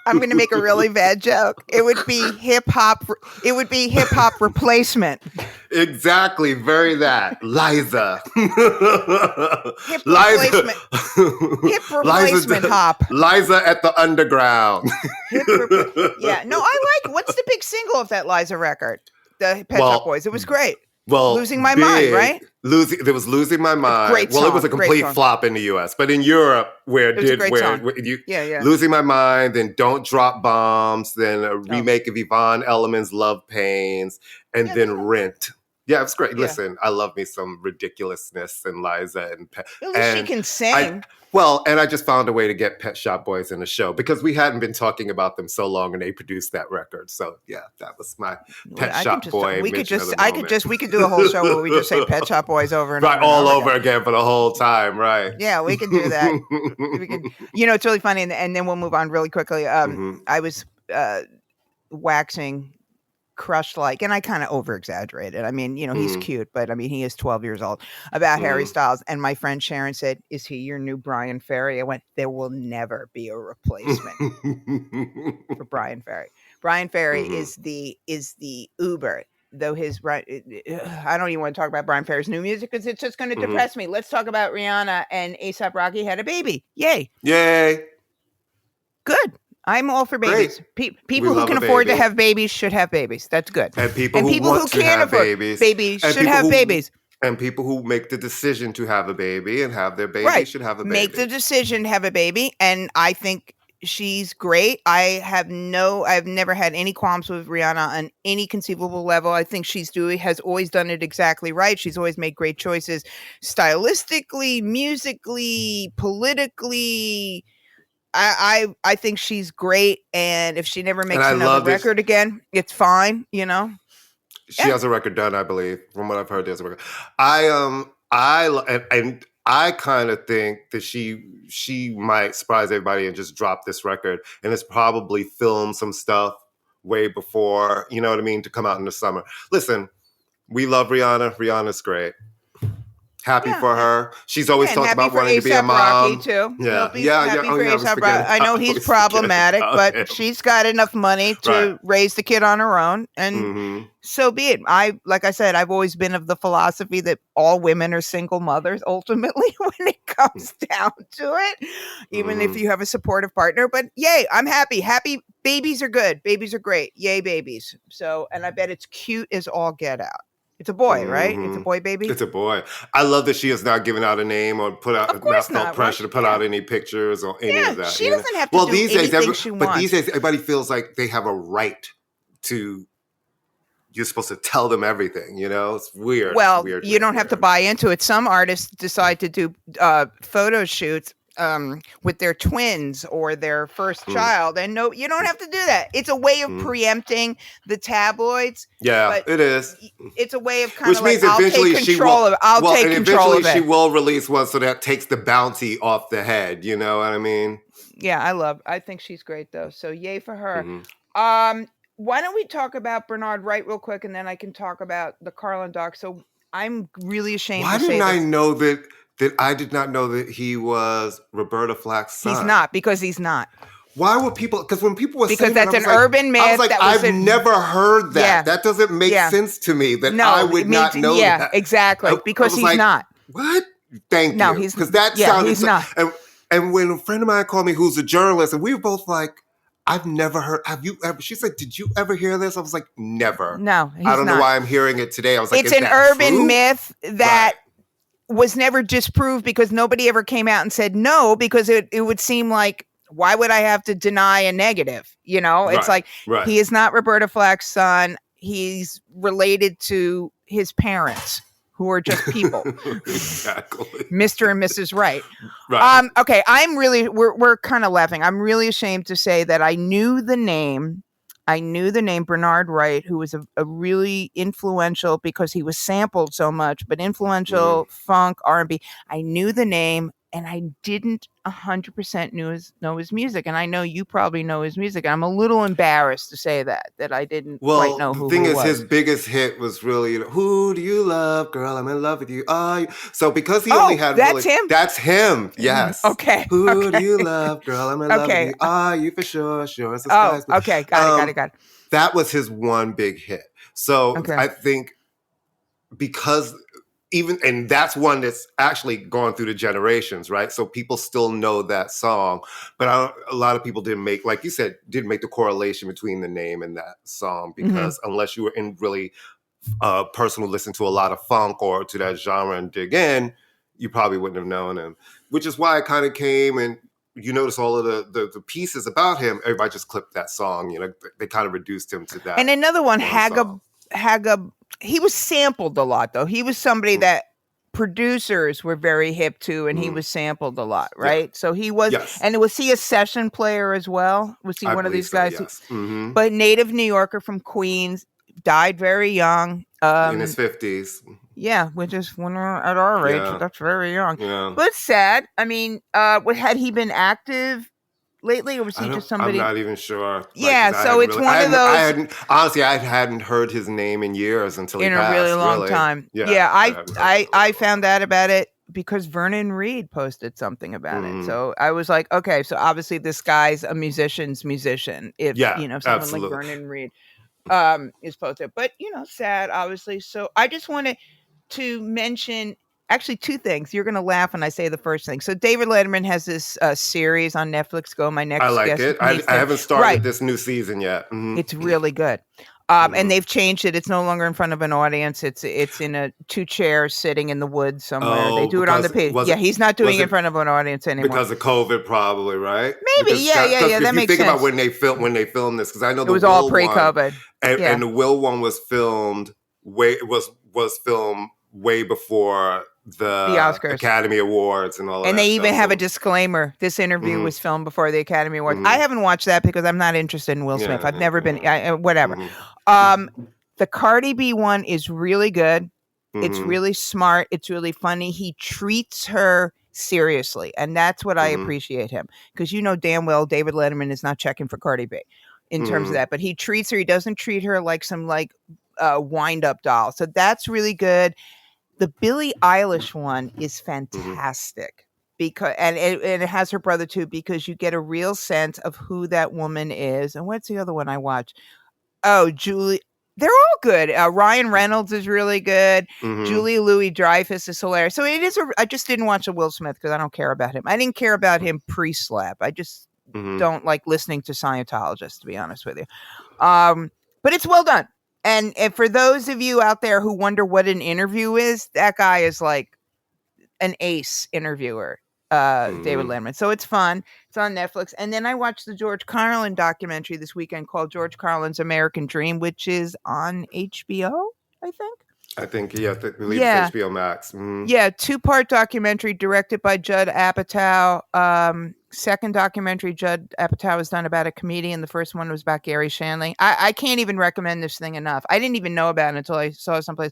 I'm going to make a really bad joke. It would be hip hop. It would be hip hop replacement. Exactly. Very that. Liza. Hip replacement. Hip replacement hop. Liza at the underground. Yeah. No, I like. What's the big single of that Liza record? The Pet Shop Boys. It was great. Well, Losing My Mind, right? Losing My Mind. Great song, it was a complete flop in the US, but in Europe, Losing My Mind, then Don't Drop Bombs, then a remake of Yvonne Elliman's Love Pains, and then Rent. Yeah, it's great. Yeah. Listen, I love me some ridiculousness and Liza and At least she can sing. and I just found a way to get Pet Shop Boys in the show because we hadn't been talking about them so long, and they produced that record. So yeah, that was my Pet Shop Boy. We could do a whole show where we just say Pet Shop Boys over and over. Right, all over again for the whole time, right? Yeah, we could do that. It's really funny, and then we'll move on really quickly. I was waxing Crush Like, and I kind of over exaggerated. I mean, he's cute, but I mean, he is 12 years old, about Harry Styles. And my friend Sharon said, "Is he your new Brian Ferry?" I went, "There will never be a replacement for Brian Ferry. Brian Ferry is the Uber." Though I don't even want to talk about Brian Ferry's new music because it's just going to depress me. Let's talk about Rihanna and A$AP Rocky had a baby. Yay. Good. I'm all for babies. People who can afford to have babies should have babies. That's good. And people who can't afford babies should have babies. And people who make the decision to have a baby and have their baby should have a baby. Make the decision to have a baby. And I think she's great. I've never had any qualms with Rihanna on any conceivable level. I think has always done it exactly right. She's always made great choices stylistically, musically, politically. I think she's great, and if she never makes another record again, it's fine. She has a record done, I believe. From what I've heard, there's a record. I kind of think that she might surprise everybody and just drop this record, and it's probably filmed some stuff way before, you know what I mean, to come out in the summer. Listen, we love Rihanna. Rihanna's great. Happy for her. She's always talked about wanting to be a mom. Rocky too. I know he's problematic, but she's got enough money to raise the kid on her own, and so be it. Like I said, I've always been of the philosophy that all women are single mothers ultimately when it comes down to it, even if you have a supportive partner. But yay, I'm happy. Happy babies are good. Babies are great. Yay, babies. So, and I bet it's cute as all get out. It's a boy, right? It's a boy baby? It's a boy. I love that she has not given out a name or not felt pressure to put out any pictures or any of that. She doesn't have to do anything she wants. But these days, everybody feels like they have a right to... You're supposed to tell them everything, It's weird. Well, you don't have to buy into it. Some artists decide to do photo shoots with their twins or their first child, and no, you don't have to do that. It's a way of preempting the tabloids. Yeah, it is. It's a way of kind of like, I'll take control of it. She will release one so that takes the bounty off the head. You know what I mean? Yeah, I think she's great though. So yay for her. Why don't we talk about Bernard Wright real quick, and then I can talk about the Carlin doc. So I'm really ashamed to say this. I know that I did not know that he was Roberta Flack's son. He's not, because he's not. Why would people? Because when people were saying that's an urban myth. I was like, I've never heard that. Yeah. That doesn't make sense to me. That I would not know that. Yeah, exactly. Because he's not. What? Thank you. No, he's because that sounded. He's not. And when a friend of mine called me, who's a journalist, and we were both like, I've never heard. Have you ever? She's like, did you ever hear this? I was like, never. No, I don't know why I'm hearing it today. I was like, it's an urban myth that was never disproved because nobody ever came out and said no, because it would seem like, why would I have to deny a negative? It's like, he is not Roberta Flack's son. He's related to his parents, who are just people. Exactly. Mr. and Mrs. Wright. Okay. We're kind of laughing. I'm really ashamed to say that I knew the name Bernard Wright, who was a really influential, because he was sampled so much, but influential funk, R&B. I knew the name, and I didn't 100% know his music. And I know you probably know his music. I'm a little embarrassed to say that I didn't quite know who he was. The thing is, his biggest hit was really, who do you love, girl? I'm in love with you. So because he only had... him? That's him, yes. Okay. Who do you love, girl? I'm in love with you. Are you for sure? Sure. Okay. Got it. That was his one big hit. So I think because... and that's one that's actually gone through the generations, right? So people still know that song, but a lot of people didn't make, like you said, didn't make the correlation between the name and that song, because unless you were in really person who listened to a lot of funk or to that genre and dig in, you probably wouldn't have known him. Which is why I kind of came, and you notice all of the pieces about him. Everybody just clipped that song. They kind of reduced him to that. And another one, he was sampled a lot, though. He was somebody that producers were very hip to, and he was sampled a lot, right? Yeah. So he was, Yes. and was he a session player as well? Was he one of these guys? Yes. Mm-hmm. But native New Yorker from Queens, died very young. In his 50s. Yeah, which is when we're at our age, that's very young. Yeah. But sad. I mean, had he been active lately, or was he just somebody? I'm not even sure. Yeah, so it's one of those. I hadn't heard his name in years until he passed. In a really long time. Yeah, I found out about it because Vernon Reid posted something about it. So I was like, okay, so obviously this guy's a musician's musician. If someone absolutely. like Vernon Reid is posted, but sad, obviously. So I just wanted to mention actually two things. You're going to laugh when I say the first thing. So David Letterman has this series on Netflix, Go My Next I like Guest. it. I haven't started this new season yet. Mm-hmm. It's really good. And they've changed it. It's no longer in front of an audience. It's in two chairs sitting in the woods somewhere. They do it on the page. Yeah, he's not doing it in front of an audience anymore. Because of COVID, probably, right? Maybe, yeah. That makes sense. Think about when they filmed this, because I know it was all pre-COVID, and the Will one was filmed was filmed way before the Oscars, Academy Awards, and all that. And they even have a disclaimer. This interview was filmed before the Academy Awards. I haven't watched that because I'm not interested in Will Smith. I've never been. Whatever. The Cardi B one is really good. It's really smart. It's really funny. He treats her seriously, and that's what I appreciate him, because damn well David Letterman is not checking for Cardi B in terms of that, but he treats her. He doesn't treat her like some wind-up doll. So that's really good. The Billie Eilish one is fantastic because, and it has her brother too, because you get a real sense of who that woman is. And what's the other one I watched? Oh, Julie. They're all good. Ryan Reynolds is really good. Julia Louis-Dreyfus is hilarious. So it is. I just didn't watch a Will Smith because I don't care about him. I didn't care about him pre-slap. I just don't like listening to Scientologists, to be honest with you. But it's well done. And for those of you out there who wonder what an interview is, that guy is like an ace interviewer, David Letterman. So it's fun. It's on Netflix. And then I watched the George Carlin documentary this weekend called George Carlin's American Dream, which is on HBO, I think. I believe it's HBO Max. Yeah, 2-part documentary directed by Judd Apatow. Second documentary Judd Apatow has done about a comedian. The first one was about Gary Shandling. I can't even recommend this thing enough. I didn't even know about it until I saw it someplace.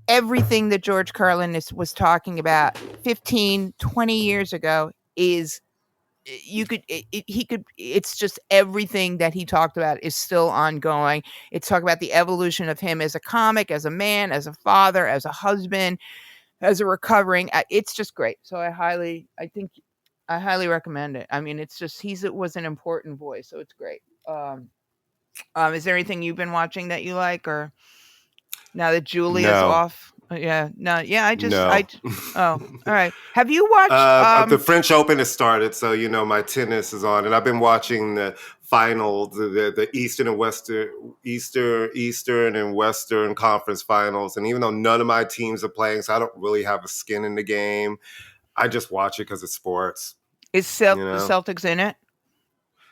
Everything that George Carlin was talking about 15, 20 years ago is it's just everything that he talked about is still ongoing. It's talking about the evolution of him as a comic, as a man, as a father, as a husband, as a recovering. It's just great. So I highly recommend it. I mean, it's just, it was an important voice. So it's great. Is there anything you've been watching that you like, or now that Julie is off? Oh, all right. Have you watched the French Open has started, so my tennis is on, and I've been watching the finals, the Eastern and Western Conference finals, and even though none of my teams are playing, so I don't really have a skin in the game, I just watch it because it's sports. Is the Celtics in it?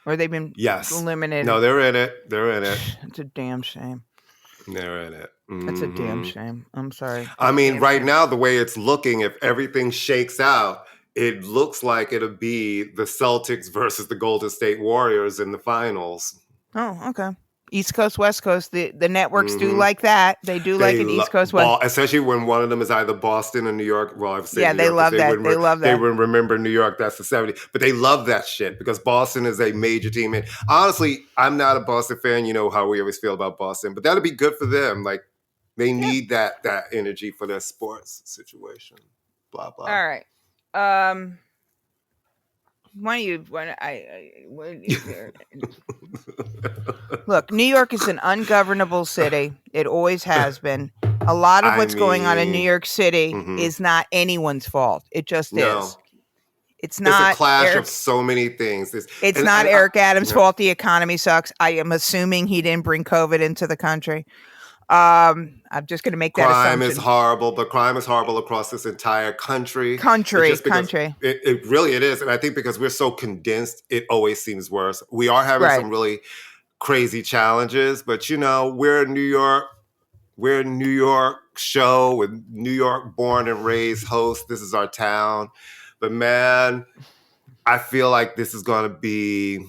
Or they've been eliminated? No, they're in it. It's a damn shame. They're in it. That's a damn shame. I'm sorry. I mean, right now, the way it's looking, if everything shakes out, it looks like it'll be the Celtics versus the Golden State Warriors in the finals. Oh, okay. East Coast, West Coast. The networks do like that. They like an East Coast, West. Especially when one of them is either Boston or New York. Well, I've said New York, love that. They love that. They would remember New York. That's the 70s. But they love that shit because Boston is a major team. And honestly, I'm not a Boston fan. You know how we always feel about Boston. But that'll be good for them. Like, they need that energy for their sports situation. Blah, blah. All right. Look, New York is an ungovernable city. It always has been. A lot of what's going on in New York City is not anyone's fault. It just is. It's a clash of so many things. It's not Eric Adams' fault the economy sucks. I am assuming he didn't bring COVID into the country. I'm just going to make that assumption. Crime is horrible, but crime is horrible across this entire country. Country. It really is. And I think because we're so condensed, it always seems worse. We are having some really crazy challenges, but we're in New York. We're a New York show with New York born and raised hosts. This is our town. But man, I feel like this is going to be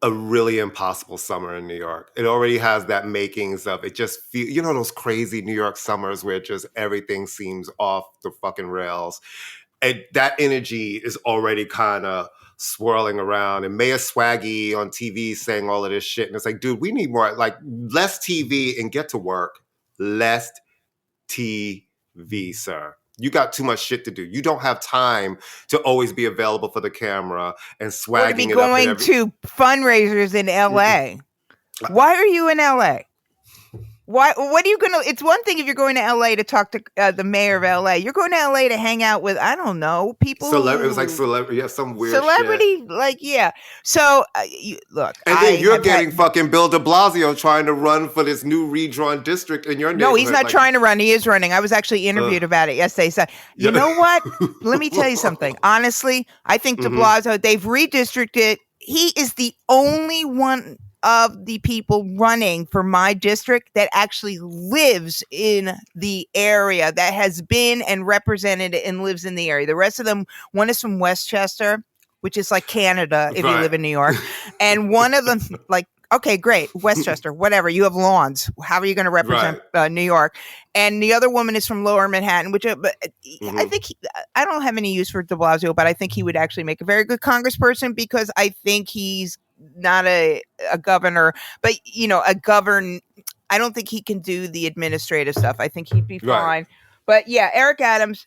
a really impossible summer in New York. It already has that makings of it. Just feel, you know, those crazy New York summers where just everything seems off the fucking rails. And that energy is already kind of swirling around. And Mayor Swaggy on TV saying all of this shit. And it's like, dude, we need more, like, less TV and get to work. Less TV, sir. You got too much shit to do. You don't have time to always be available for the camera and swagging to be it going up. To fundraisers in LA. Why are you in LA? Why? What are you going to? It's one thing if you're going to LA to talk to the mayor of LA. You're going to LA to hang out with, I don't know, people. It was like celebrity. Yeah, some weird celebrity. Shit. Like, yeah. So look, and then you're getting fucking Bill de Blasio trying to run for this new redrawn district in your neighborhood. No, he's not trying to run. He is running. I was actually interviewed about it yesterday. So, you know what? Let me tell you something. Honestly, I think de Blasio, they've redistricted. He is the only one of the people running for my district that actually lives in the area, that has been and represented and lives in the area. The rest of them, one is from Westchester, which is like Canada if you live in New York. And one of them, like, okay, great, Westchester, whatever. You have lawns. How are you going to represent New York? And the other woman is from Lower Manhattan, which I think I don't have any use for de Blasio, but I think he would actually make a very good congressperson because I think he's not a governor, but you know, I don't think he can do the administrative stuff. I think he'd be fine. But yeah, Eric Adams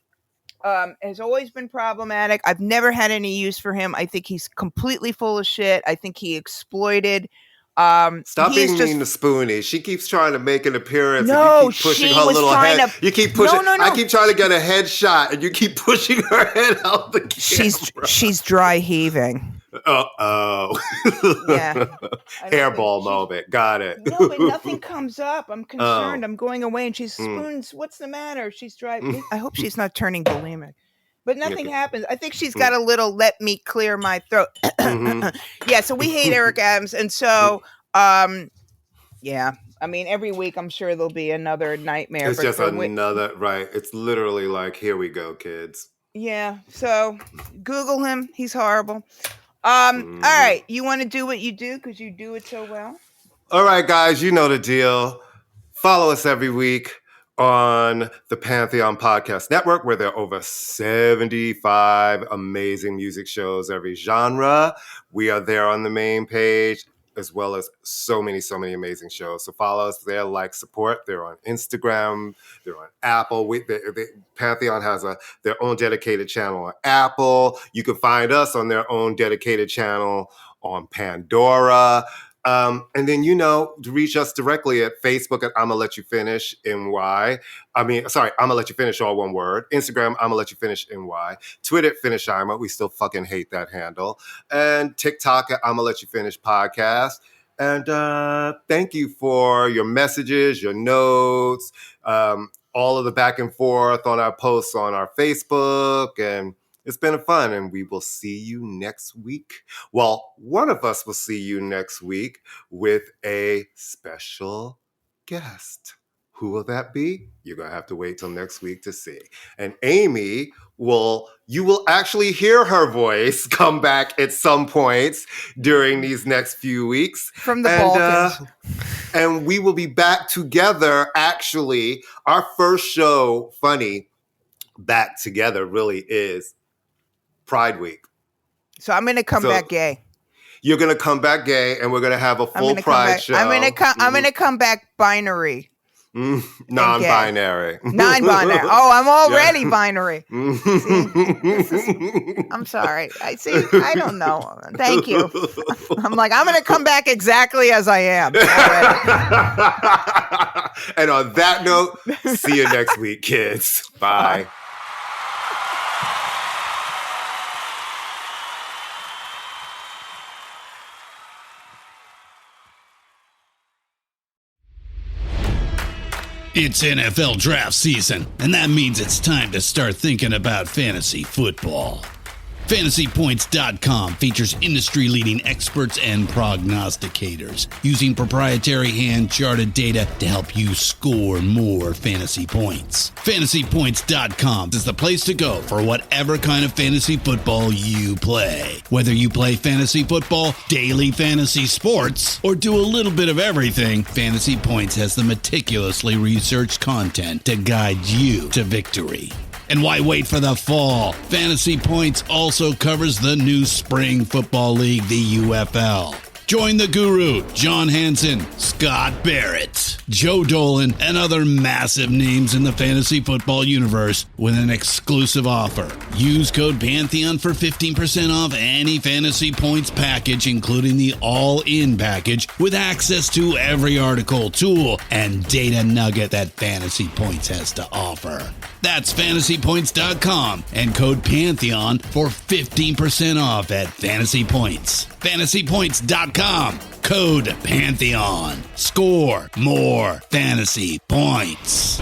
has always been problematic. I've never had any use for him. I think he's completely full of shit. I think he exploited. Stop being mean to Spoonie. She keeps trying to make an appearance. No, and you keep pushing she her was little trying head. to. You keep pushing. No. I keep trying to get a headshot, and you keep pushing her head out the camera. She's dry heaving. Oh. Yeah. Hairball moment. Got it. No, but nothing comes up. I'm concerned. I'm going away, and she's Spoons. What's the matter? She's dry. I hope she's not turning bulimic. But nothing happens. I think she's got a little let me clear my throat. Yeah, so we hate Eric Adams. And so, yeah. I mean, every week I'm sure there'll be another nightmare. It's just another, right. It's literally like, here we go, kids. Yeah, so Google him. He's horrible. All right. You want to do what you do because you do it so well? All right, guys, you know the deal. Follow us every week on the Pantheon Podcast Network, where there are over 75 amazing music shows, every genre. We are there on the main page, as well as so many amazing shows. So follow us there, like, support. They're on Instagram. They're on Apple. Pantheon has their own dedicated channel on Apple. You can find us on their own dedicated channel on Pandora. And then, to reach us directly at Facebook at ImmaLetYouFinish NY. ImmaLetYouFinish, all one word. Instagram, ImmaLetYouFinish NY. Twitter, Finish Imma. We still fucking hate that handle. And TikTok at ImmaLetYouFinish Podcast. And thank you for your messages, your notes, all of the back and forth on our posts on our Facebook. And it's been fun, and we will see you next week. Well, one of us will see you next week with a special guest. Who will that be? You're going to have to wait till next week to see. And Amy you will actually hear her voice come back at some points during these next few weeks. From the Balkans. And we will be back together, actually. Our first show, funny, back together really is Pride Week. So I'm going to come back gay. You're going to come back gay, and we're going to have a full Pride show. I'm going to come back binary. Non-binary. Non-binary. Oh, I'm already binary. I'm sorry. I don't know. Thank you. I'm going to come back exactly as I am. And on that note, see you next week, kids. Bye. It's NFL draft season, and that means it's time to start thinking about fantasy football. FantasyPoints.com features industry-leading experts and prognosticators using proprietary hand-charted data to help you score more fantasy points. FantasyPoints.com is the place to go for whatever kind of fantasy football you play. Whether you play fantasy football, daily fantasy sports, or do a little bit of everything, Fantasy Points has the meticulously researched content to guide you to victory. And why wait for the fall? Fantasy Points also covers the new spring football league, the UFL. Join the guru, John Hansen, Scott Barrett, Joe Dolan, and other massive names in the fantasy football universe with an exclusive offer. Use code Pantheon for 15% off any Fantasy Points package, including the all-in package, with access to every article, tool, and data nugget that Fantasy Points has to offer. That's FantasyPoints.com and code Pantheon for 15% off at Fantasy Points. FantasyPoints.com, code Pantheon. Score more fantasy points.